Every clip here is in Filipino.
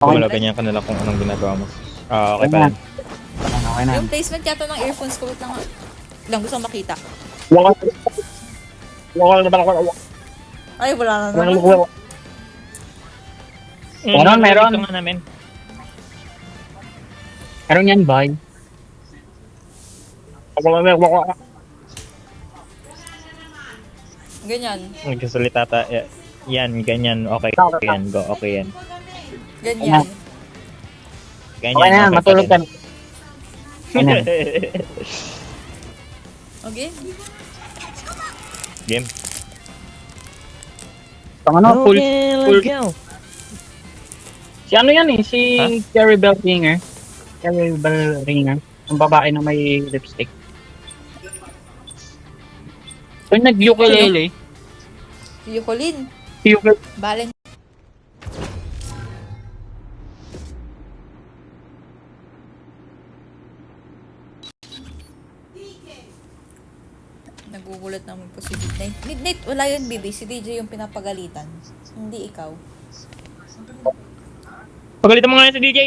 Gumalaw ganyan ka nila kung anong ginagawa mo. Okay pa rin. Okay na. Yung placement yata ng earphones ko, wait lang nga. Lang gusto kong makita. Ay, wala na naman. Meron. Ito nga namin. Meron yan, boy. Ganyan. Nagsasalita ta. Yan, ganyan. Okay yan. Go, okay yan. Ganyan. Ganyan. Okay na, matulog pa ka. din. Okay na. Okay? Game. Pang ano, full. let's go. Si ano yan eh, si Ha? Carrie Bell Ringer. Carrie Bell Ringer. Ang babae na may lipstick. So, nag-ukulele. Yukulin. Balen. Nagugulat naman po si Midnight. Midnight, wala yun, baby. Si DJ yung pinapagalitan. Hindi ikaw. Pagalitan mo nga yan si DJ.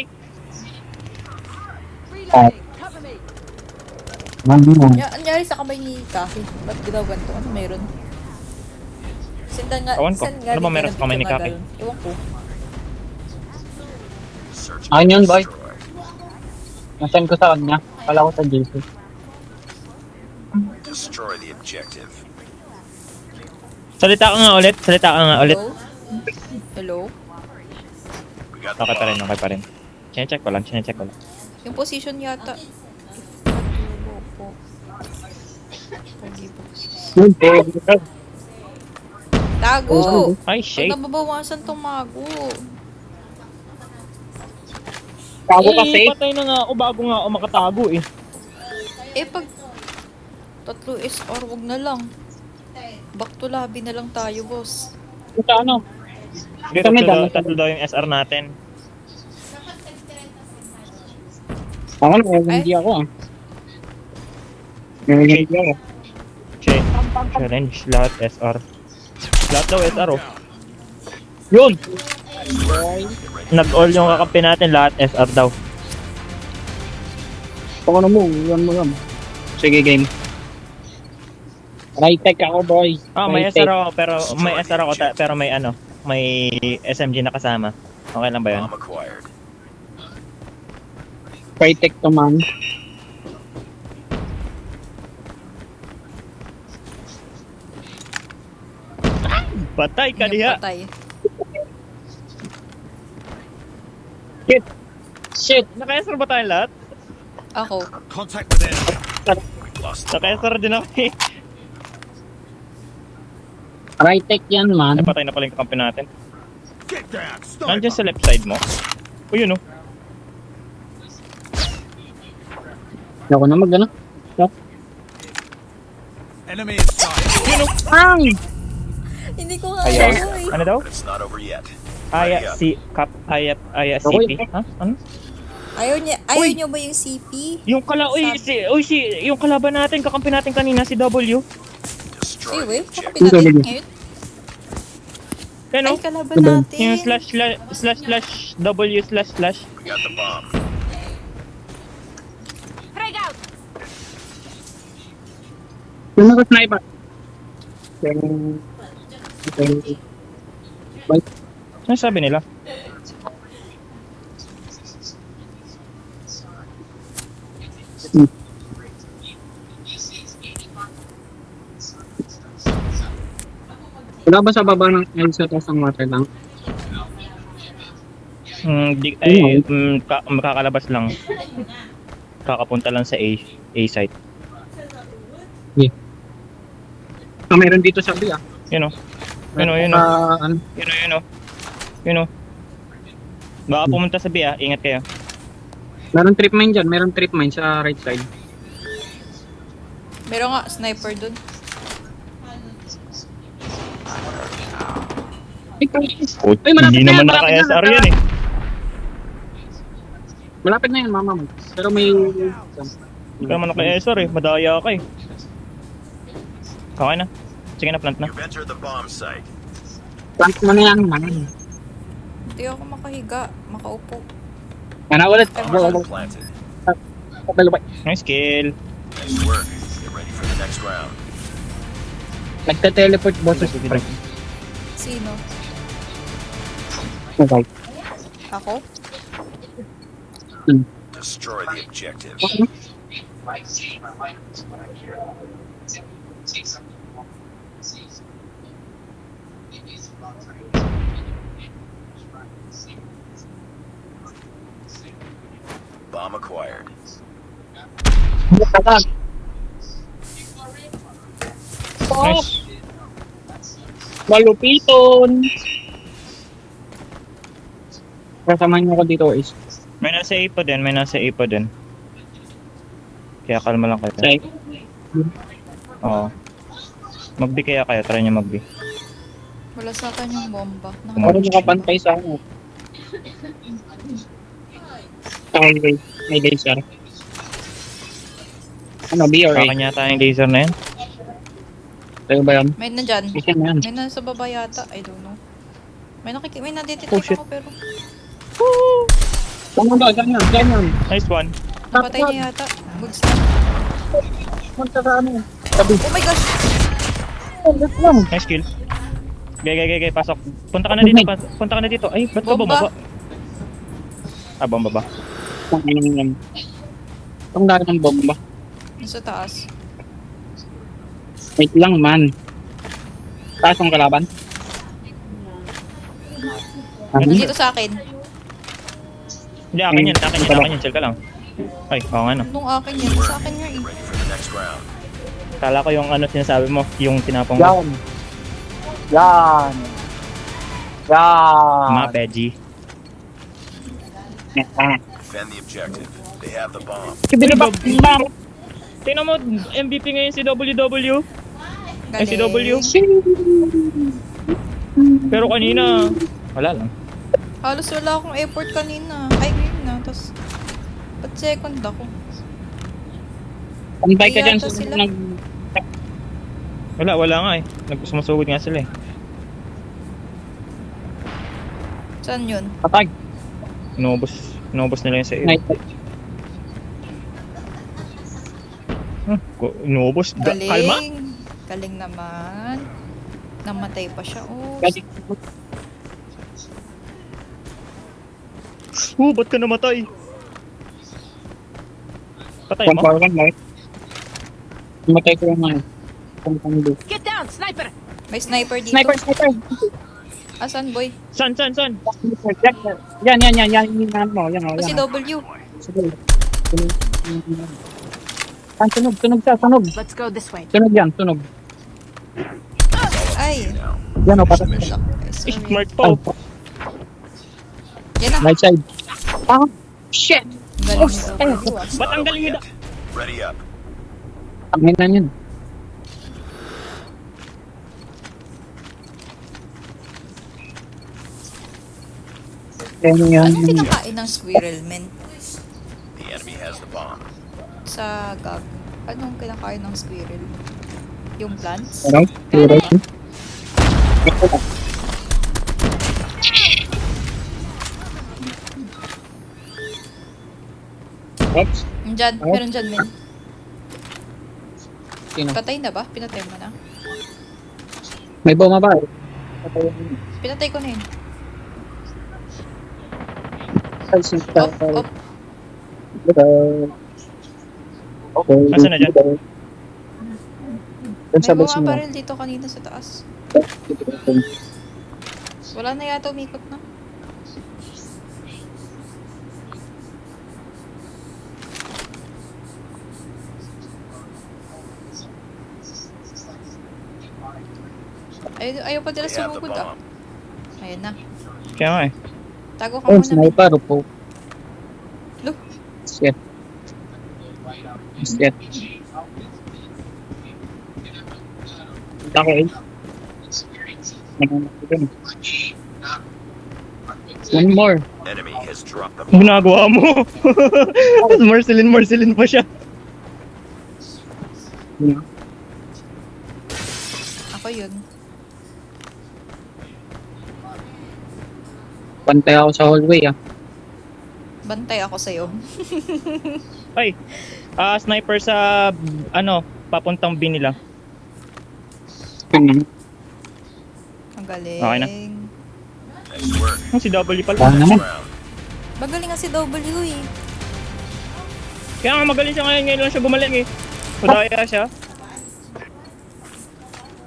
Anyari sa kamay ni Kaki. Ba't ginawa ganito? Ano meron? Sindan nga. Ewan ko. Send nga Ano ba dito meron na sa kamay ni video nga Kaki? ganun. Ewan ko. Ayun yun, boy. Nasend ko sa kanya. Kala ko sa JC. Destroy the objective. Salita ka nga ulit. Hello? Hello? We got Okay pa rin, okay pa rin. Chinecheck ko lang. Yung position yata. Tulo po. Tago! Ay, Pag shit. nababawasan tong mago. Tago kasi. Patay na nga ako bago nga ako makatago eh. Pag tatlo SR, wag na lang. Back to lobby na lang tayo, boss. Sa ano? Hindi, Kami dami. tatlo daw yung SR natin. Ako na, hindi ako ah. Hindi ako. Challenge, lahat SR. Lahat daw SR oh. Yun! Nag-all yung kakampi natin, lahat SR daw. Pag ano mo, yan mo yan. Sige, game. Right tech ako, boy. May Right SR ako, pero may ano, may SMG na kasama. Okay lang ba yun? Bomb acquired. Right tech to man. Patay ka Yung diha! patay. Shit! Naka-SR ba tayong lahat? Ako. Contact with enemy. We've lost the bomb. Naka-SR din ako eh. Right tech yan, man. Ay, patay na pala yung kakampi natin. Get down. Sniper. Nandiyan sa left side mo. O yun oh. Ako na mag-ano. Enemy in sight. Ang! Hindi ko nga Ayaw. alam eh. Ano daw? But it's not over yet. Aya, si, Cap, Aya, CP. Ha? Ano? Ayaw niyo ba yung CP? Yung yung kalaban natin, kakampi natin kanina, si W. Destroy Ay, the wait. objective. Kapit natin ngayon. Ano? Ay, kalaban natin. Yung slash W slash. We got the bomb. Yung naka-sniper. Ano sabi nila? Wala ba sa baba ng Elsa tapos ang water lang? Makakalabas lang. Kakapunta lang sa A site. Meron dito sa B ah. Yun o. Yun o. Ano? Yun o. Baka pumunta sa B ah. Ingat kayo. Meron trip mine dyan. Meron trip mine sa right side. Meron nga, sniper dun. Ay, malapit Hindi na naman yan, malapit na, naka-SR yan eh. Malapit na yan, mama mo. Pero may... Hindi naman naka-SR eh. Madaya ka eh. Okay na. Sige na, plant na. You've entered the bomb site. Plant mo na yan, man. Hindi ako makahiga. Makaupo. Mana ulit. Bomb planted. Nice kill. Nice work. Get ready for the next round. Nagte-teleport boses. Sino? Okay. Ako? Destroy the objective. Bomb acquired. Nice. Malupiton. Kasamahan niyo ako dito is. May nasa A pa din, may nasa A pa din. Kaya kalma lang kayo. Say. Oo. Mag-B kaya kayo, try nyo mag-B. Wala sa akin yung bomba. Para makapantay sa ano. Okay, may laser. Ano, B or Sa A? akin yata yung laser na yan. Tayo ba yan? May nandyan. Isa na yan. May nasa baba yata. I don't know. May nadetect Oh, shit. ako pero Ano ba? Ganyan, ganyan. Nice one. napatay niya yata. Goods na. Punta sa ano? Sabi. Oh my gosh! Let's lang. Nice kill. Gay, pasok. Punta ka na dito, punta ka na dito. Ay, ba't ka Bomba. bumaba? Ah, bomba ba? Ang ano yan. Ang dami ng bomba. Nasa taas. Wait lang man. Taas ang kalaban. Ano? Nandito sa akin. Hindi, akin yan. Chill ka lang. Ay, oo nga no. Nung akin yan. Sa akin nga eh. Ready for the next round. Kala ko yung ano sinasabi mo, yung tinapong mo. Yan. Yan. Yan. Mga veggie. Defend the objective. They have the bomb. Kibinabak. Tingnan mo, MVP ngayon si WW. Ay, si W. Pero kanina, wala lang. Halos wala akong effort kanina. Ay, ngayon na. Tapos, ba't second ako? Pantay ka dyan Yata sa sila. Wala nga eh. Sumasugod nga sila eh. Saan yun? patay. Inubos nila yung sa iyo. Nice. Inubos. Galing. Kalma? Galing naman. Namatay pa siya. Oh, Kasi Ba't ka namatay? Patay mo? One light. Matay ko yung mga. Pangpangdo. may sniper dito. Sniper. Asan, boy? San? Yan. Yan yung mo. Yan o. O, si W. Sige. Tunog siya. Let's go this way. Tunog yan. Ay. Now, Yan o, patay. mission. Sorry. Smart po. Yan na. Right side. Ah, shit. Galing Ay, ni W. Ba't ang galing nila? Ready up. Tangin na yun. Yan. Ano kinakain ng squirrel, men? The enemy has the bomb. Sa gag. Anong kinakain ng squirrel? Yung plants? Ano? Oops. Nandyan. Meron dyan, men. Sino? Patay na ba? Pinatay mo na? May bomba ba? Pinatay ko na yun. Ay, sinta. Op. Okay. Asan na dyan? Doon May sa base mga mo. baril dito kanina sa taas. Wala na yata umikot na. Ayaw pa nila They have the sumugod ah. bomb. Ayun na. Kaya nga eh. Tago ka Oh, muna. men. sniper po. Look. Shit. Okay. One more. Enemy has dropped the bomb. Ginagawa mo. Marcelin pa siya. Ako yun. Pantay ako sa hallway ah. Bantay ako sa'yo. Ay, sniper sa, papuntang B nila. Yun. Ang galing. Okay na. Nice work. Si W pala. Wala naman. Round. Magaling nga si W eh. Kaya nga magaling siya ngayon lang siya gumaling eh. Madaya siya.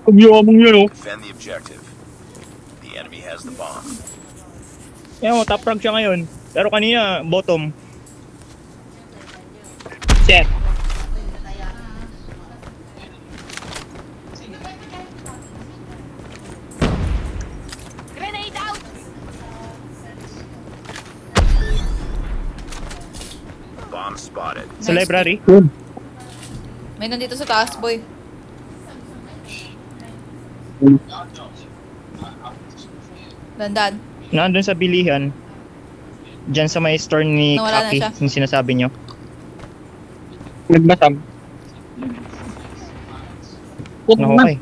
Kubyamong yun oh. Defend the objective. The enemy has the bomb. Kaya mo, top rank siya ngayon. Pero kanina, bottom. Set. Bomb spotted. Sa Nice. library. Yun. May nandito sa taas, boy. Dandan. Nandun sa bilihan. Diyan sa may store ni Nawala na Kaki, siya. yung sinasabi nyo. Nagbasag. Puto No, na. okay.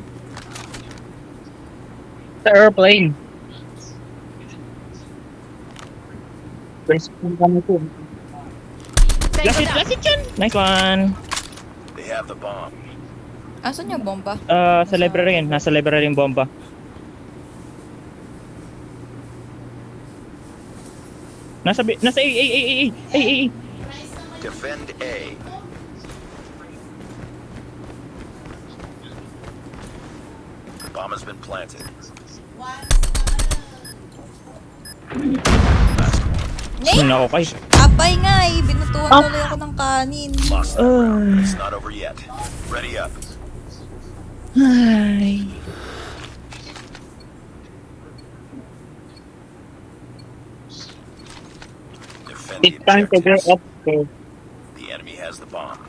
Sa airplane. First kami po. Last it yan! Nice one! They have the bomb. Asan yung bomba? Sa library yun. Nasa library yung bomba. Nasa A. Defend A. The bomb has been planted. Nako kay. Apay nga eh. Binutuhan tuloy ako ng kanin. Lost that round. It's not over yet. Ready up. Ay. Defend the It's time to objectives. go up. So, The enemy has the bomb.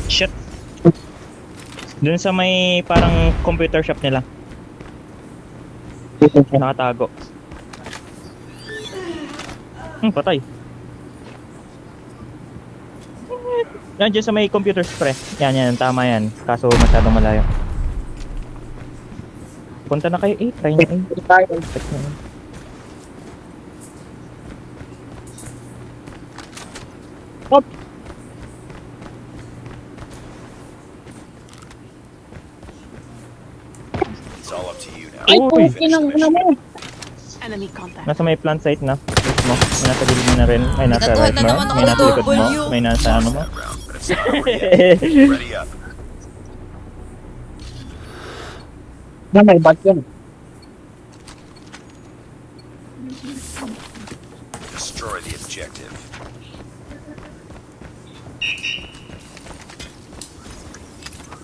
Shit. Dun sa may parang computer shop nila. Nakatago. Patay. Nandiyan sa may computer pre. Yan, tama yan. Kaso masyadong malayo. Punta na kayo A, try na A. Check na yan. Hop. It's all up to you now. Ay, Uy. puto ng ano mo. Enemy contact. Nasa may plant site na. Mismo. May nasa gilid mo na rin. May nasa Natuhan right na mo. naman ako May ng nasa likod mo. W. May nasa ano mo. That round, but it's not over yet. Ready up. Na may bat yun. Destroy the objective.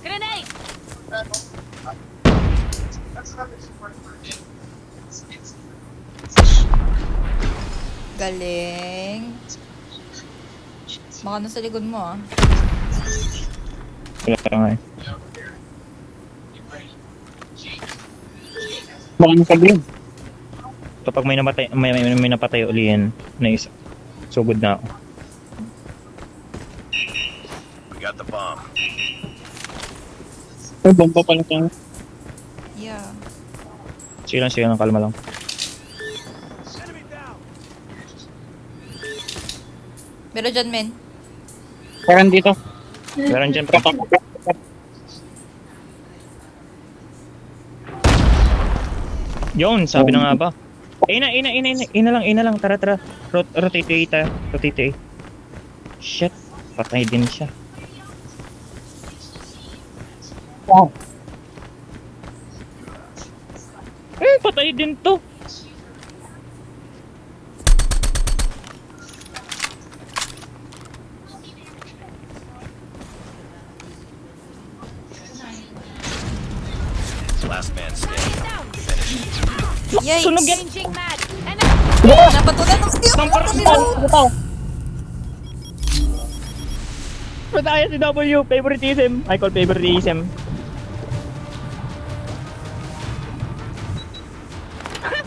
Grenade! Galing. Baka nasa likod mo ah. Wala nga eh. Baka nasabihin. Kapag may napatay uli yan na isa. Sugod na ako. We got the bomb. Ay, bomba pala tayo. Yeah. Sige lang, kalma lang. Pero dyan, men. Parang dito. Meron dyan pre. Yun, sabi na nga ba? Ina lang. Tara. Rotate A tayo. Rotate A. Shit. Patay din siya. Wow. Patay din to. Last man standing. Yikes! Sunog yan. Changing mag. Enemy Napatulan ng steel! Patay si W. Favoritism. I call favoritism.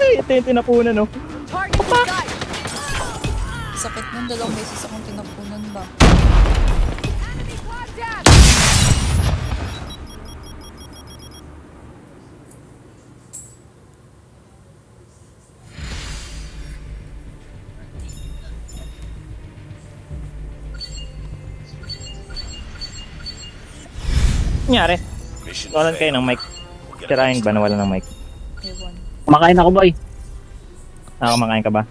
Ito yung tinapunan no. target is got. Sakit Yung dalawang beses akong tinapunan ba? Nangyari. Mission Walan kayo ng failed. mic. We'll get a Sirahin next ba na wala ng mic? Ewan. Kumakain ako boy. Kumakain ka ba?